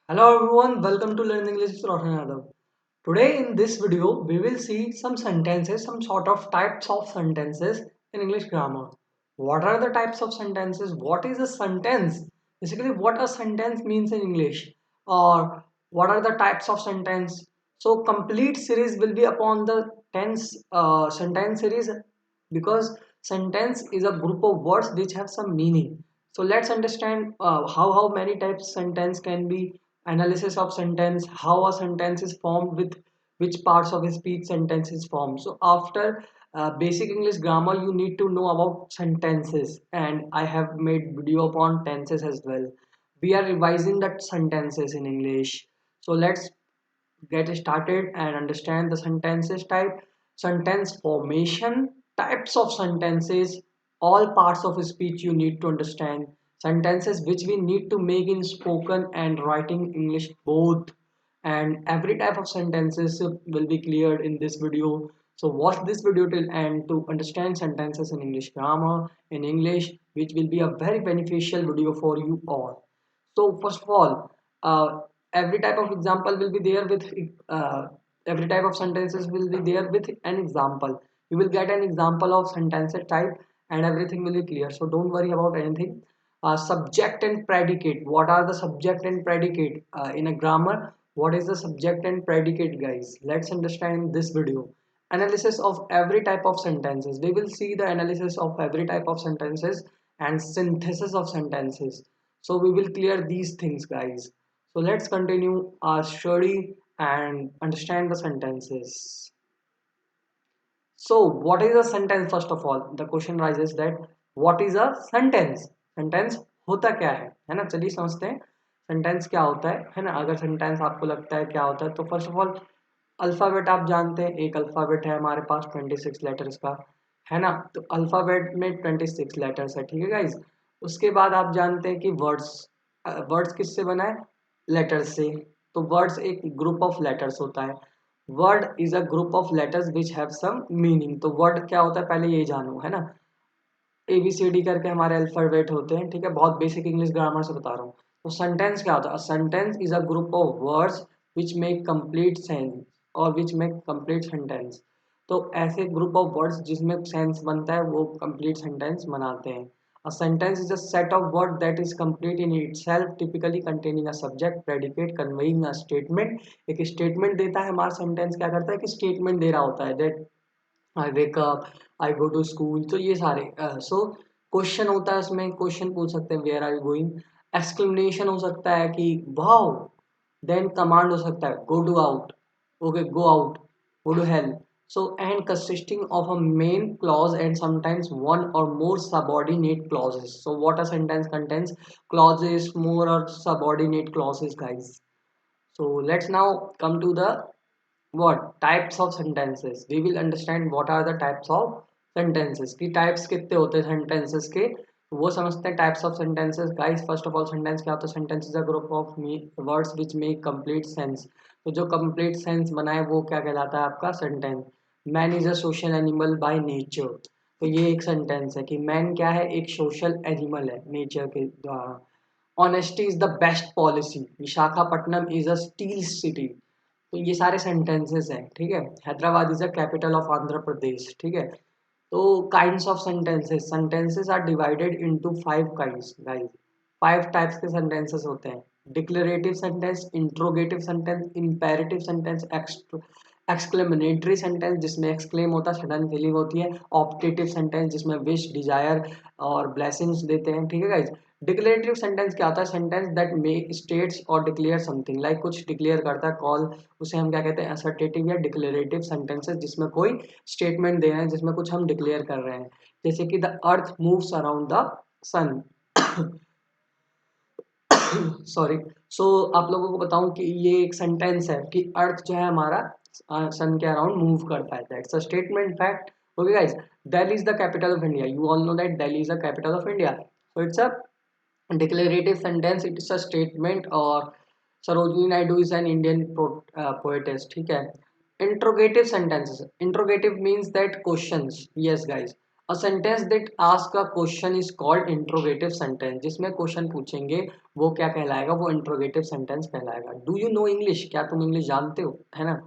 Hello everyone, welcome to Learn English with Roshan Yadav. Today in this video, we will see some sentences, some sort of types of sentences in English grammar. What are the types of sentences? What is a sentence? Basically, what a sentence means in English, or what are the types of sentence? So, complete series will be upon the tense sentence series because sentence is a group of words which have some meaning. So let's understand how many types sentence can be, analysis of sentence, how a sentence is formed, with which parts of a speech sentence is formed. So after basic English grammar, you need to know about sentences, and I have made video upon tenses as well. We are revising that sentences in English. So let's get started and understand the sentences type, sentence formation, types of sentences, all parts of a speech you need to understand, sentences which we need to make in spoken and writing English both, and every type of sentences will be cleared in this video. So watch this video till end to understand sentences in English grammar in English, which will be a very beneficial video for you all. So first of all, every type of example will be there with every type of sentences will be there with an example. You will get an example of sentence type and everything will be clear. So don't worry about anything. Subject and predicate. What are the subject and predicate in a grammar? What is the subject and predicate, guys? Let's understand in this video. Analysis of every type of sentences. We will see the analysis of every type of sentences and synthesis of sentences. So we will clear these things, guys. So let's continue our study and understand the sentences. So what is a sentence? First of all, the question rises that what is a sentence? Sentence होता क्या है ना? चलिए समझते हैं sentence क्या होता है ना? अगर सेंटेंस आपको लगता है क्या होता है तो फर्स्ट ऑफ ऑल अल्फ़ाबेट आप जानते हैं, एक अल्फ़ाबेट है हमारे पास 26 लेटर्स का, है ना? तो अल्फ़ाबेट में 26 लेटर्स है, ठीक है गाइस? उसके बाद आप जानते हैं कि वर्ड्स, वर्ड्स किससे बना है? लेटर्स से। तो वर्ड्स एक ग्रुप ऑफ लेटर्स होता है। Word is a group of letters which have some meaning. तो वर्ड क्या होता है पहले ये जानो, है ना? ए बी सी डी करके हमारे अल्फाबेट होते हैं, ठीक है? बहुत बेसिक इंग्लिश ग्रामर से बता रहा हूँ। तो सेंटेंस क्या होता है? Sentence is a group of words which make complete sense और विच मेक कंप्लीट सेंटेंस। तो ऐसे ग्रुप ऑफ वर्ड्स जिसमें सेंस बनता है वो कंप्लीट सेंटेंस बनाते हैं। A sentence is a set of words that is complete in itself, typically containing a subject, predicate, conveying a statement. एक statement देता है हमारा सेंटेंस, क्या करता है कि statement दे रहा होता है that I wake up, I go to school। तो ये सारे सो क्वेश्चन होता है उसमें, क्वेश्चन पूछ सकते हैं where are you going, exclamation हो सकता है कि वाओ, देन कमांड हो सकता है go to out, okay go out, go to hell. So and consisting of a main clause and sometimes one or more subordinate clauses. So what a sentence contains? Clauses, more or subordinate clauses, guys. So let's now come to the what types of sentences. We will understand what are the types of sentences की types कितने होते हैं sentences के, तो वो समझते हैं types of sentences, guys. First of all, sentence क्या होता है? Sentence is a group of words which make complete sense। तो जो complete sense बनाए वो क्या कहलाता है? आपका sentence। Man is a social animal by nature। तो ये एक sentence है कि man क्या है? एक social animal है nature के द्वारा। Honesty is the best policy। Visakhapatnam is a steel city। तो ये सारे सेंटेंसेस हैं, ठीक है? Hyderabad is the capital of Andhra Pradesh, ठीक है? तो kinds of sentences, sentences are divided into 5 kinds, guys. 5 types के सेंटेंसेस होते हैं। Declarative sentence, interrogative sentence, imperative sentence, exclamatory sentence जिसमें एक्सक्लेम होता है, सडन फीलिंग होती है, ऑप्टेटिव सेंटेंस जिसमें विश, डिजायर और ब्लेसिंग्स देते हैं, ठीक है गाइस? डिक्लेरेटिव सेंटेंस क्या होता है? सेंटेंस दैट मेक स्टेट्स और डिक्लेयर समथिंग, लाइक कुछ डिक्लेयर करता है, कॉल, उसे हम क्या कहते हैं? असर्टेटिव या डिक्लेरेटिव सेंटेंसेस जिसमें कोई स्टेटमेंट दे रहे हैं, जिसमें कुछ हम डिक्लेयर कर रहे हैं, जैसे कि the earth moves around the sun. Sorry. So आप लोगों को बताऊं कि ये एक सेंटेंस है कि अर्थ जो है हमारा सन के अराउंड मूव करता है, that's a statement fact. Okay guys, Delhi is the capital of India. You all know that Delhi is the capital of India. So it's a declarative sentence, it is a statement। और Sarojini Naidu is an Indian poetess, ठीक है? Interrogative sentences, interrogative means that questions, yes guys. A sentence that ask a question is called interrogative sentence, जिसमें question पूछेंगे वो क्या कहलाएगा, वो interrogative sentence कहलाएगा। डू यू नो इंग्लिश, क्या तुम इंग्लिश जानते हो, है ना।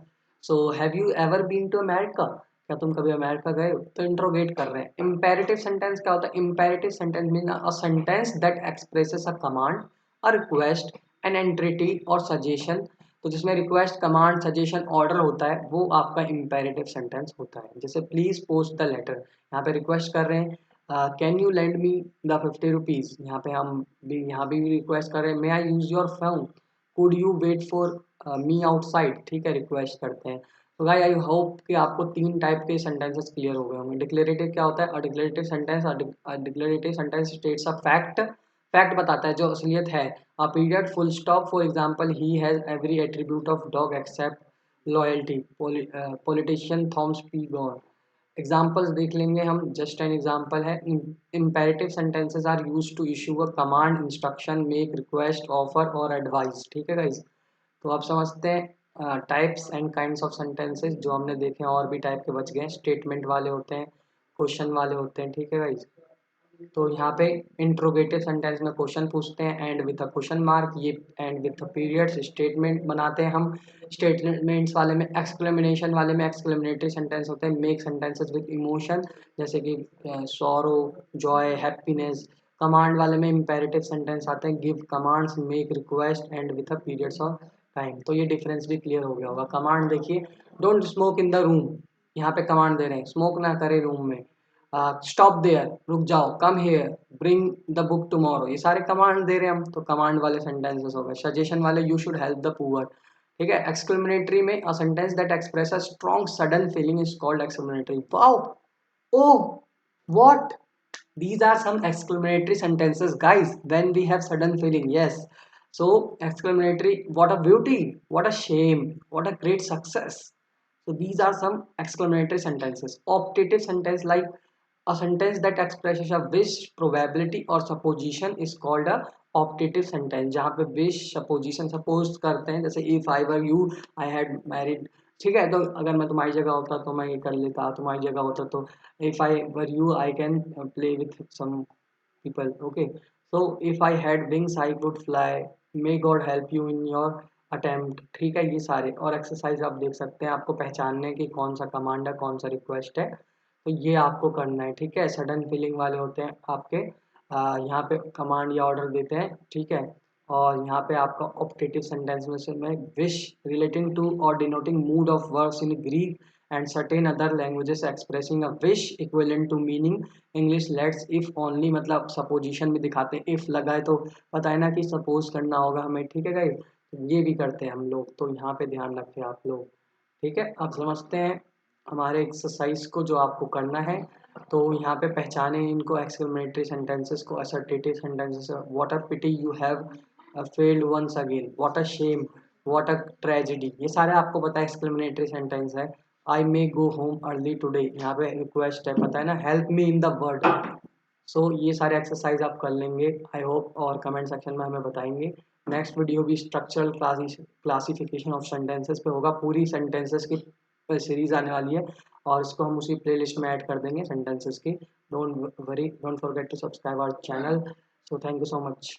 So have you ever been to America, क्या तुम कभी अमेरिका गए हो, तो इंट्रोगेट कर रहे हैं। इम्पेरेटिव सेंटेंस क्या होता है, imperative sentence mean a sentence that expresses a command, a request, an entity और सजेशन। तो जिसमें रिक्वेस्ट, कमांड, सजेशन, ऑर्डर होता है, वो आपका इम्पेरेटिव सेंटेंस होता है। जैसे प्लीज पोस्ट द लेटर, यहाँ पे रिक्वेस्ट कर रहे हैं, can you lend me the 50 rupees, यहाँ भी रिक्वेस्ट कर रहे हैं, may I use your phone, could you wait for me outside, ठीक है, रिक्वेस्ट करते हैं। तो गाइस आई होप कि आपको तीन टाइप के सेंटेंसेस क्लियर हो गए होंगे। डिक्लेरेटिव क्या होता है, a declarative sentence, declarative sentence states a fact, fact बताता है जो असलियत है। A period, full stop, for example he has every attribute of dog except loyalty, politician Thomas P gone. Examples देख लेंगे हम, जस्ट एन एग्जाम्पल है, imperative sentences are used to issue a command, instruction, make request, offer और advice, ठीक है guys. तो आप समझते हैं types and kinds of sentences जो हमने देखे हैं, और भी टाइप के बच गए, स्टेटमेंट वाले होते हैं, क्वेश्चन वाले होते हैं, ठीक है गाइस। तो यहाँ पे इंट्रोगेटिव सेंटेंस में क्वेश्चन पूछते हैं and with a question mark, ये एंड विथ पीरियड्स स्टेटमेंट बनाते हैं हम। स्टेटमेंट्स वाले में, एक्सक्लेमेनेशन वाले में एक्सक्लेमेटरी सेंटेंस होते हैं, मेक सेंटेंसेस विथ इमोशन, जैसे कि सॉरो, जॉय, हैप्पीनेस। कमांड वाले में इम्पेरेटिव सेंटेंस आते हैं, give commands, make request and with a periods of time. तो ये डिफरेंस भी क्लियर हो गया होगा। कमांड देखिए, don't smoke in the room, यहाँ पे कमांड दे रहे हैं स्मोक ना करे रूम में। स्टॉप देयर, रुक जाओ, come here, bring the book tomorrow, ये सारे कमांड दे रहे हैं हम, तो कमांड वाले सेंटेंसेस हो गए। सजेशन वाले, you should help the poor, ठीक है। एक्सक्लेमेटरी में, a sentence that express a strong sudden feeling is called exclamatory. Wow, oh, what, these are some exclamatory sentences guys when we have sudden feeling, yes. So exclamatory, what a beauty, what a shame, what a great success. So these are some exclamatory sentences. Optative sentence, like a sentence that expresses a wish, probability or supposition is called a optative sentence, जहाँ पे wish, supposition, suppose करते हैं, जैसे if I were you I had married, ठीक है। तो अगर मैं तुम्हारी जगह होता तो मैं ये कर लेता, तुम्हारी जगह होता तो if I were you I can play with some people, okay. So if I had wings I would fly, may God help you in your attempt, ठीक है। ये सारे और एक्सरसाइज आप देख सकते हैं, आपको पहचानने की कौन सा कमांड है, कौन सा रिक्वेस्ट है, तो ये आपको करना है, ठीक है। सडन फीलिंग वाले होते हैं आपके, यहाँ पे कमांड या ऑर्डर देते हैं, ठीक है। और यहाँ पे आपका ऑप्टेटिव सेंटेंस में से मैं विश, रिलेटिंग टू और denoting mood of words in Greek and certain other languages expressing a wish equivalent to meaning English, let's, if only, मतलब सपोजिशन में दिखाते हैं, इफ लगा है तो पता है ना कि सपोज करना होगा हमें, ठीक है गाइस। ये भी करते हैं हम लोग, तो यहाँ पे ध्यान रखें आप लोग, ठीक है। आप समझते हैं हमारे एक्सरसाइज को जो आपको करना है। तो यहाँ पे पहचाने इनको, एक्सक्लेमेटरी सेंटेंसेस को, assertive sentences, what a pity you have failed once again, what a shame, what a tragedy, ये सारे आपको पता है एक्सक्लेमेटरी सेंटेंस है। I may go home early today, यहाँ पे रिक्वेस्ट है, पता है ना, help me in the word. So ये सारे एक्सरसाइज आप कर लेंगे आई होप, और कमेंट सेक्शन में हमें बताएंगे। नेक्स्ट वीडियो भी स्ट्रक्चरल क्लासिफिकेशन ऑफ सेंटेंसेस पे होगा, पूरी सेंटेंसेस की सीरीज आने वाली है, और इसको हम उसी प्लेलिस्ट में ऐड कर देंगे सेंटेंसेस की। Don't worry, don't forget to subscribe our channel. So thank you so much.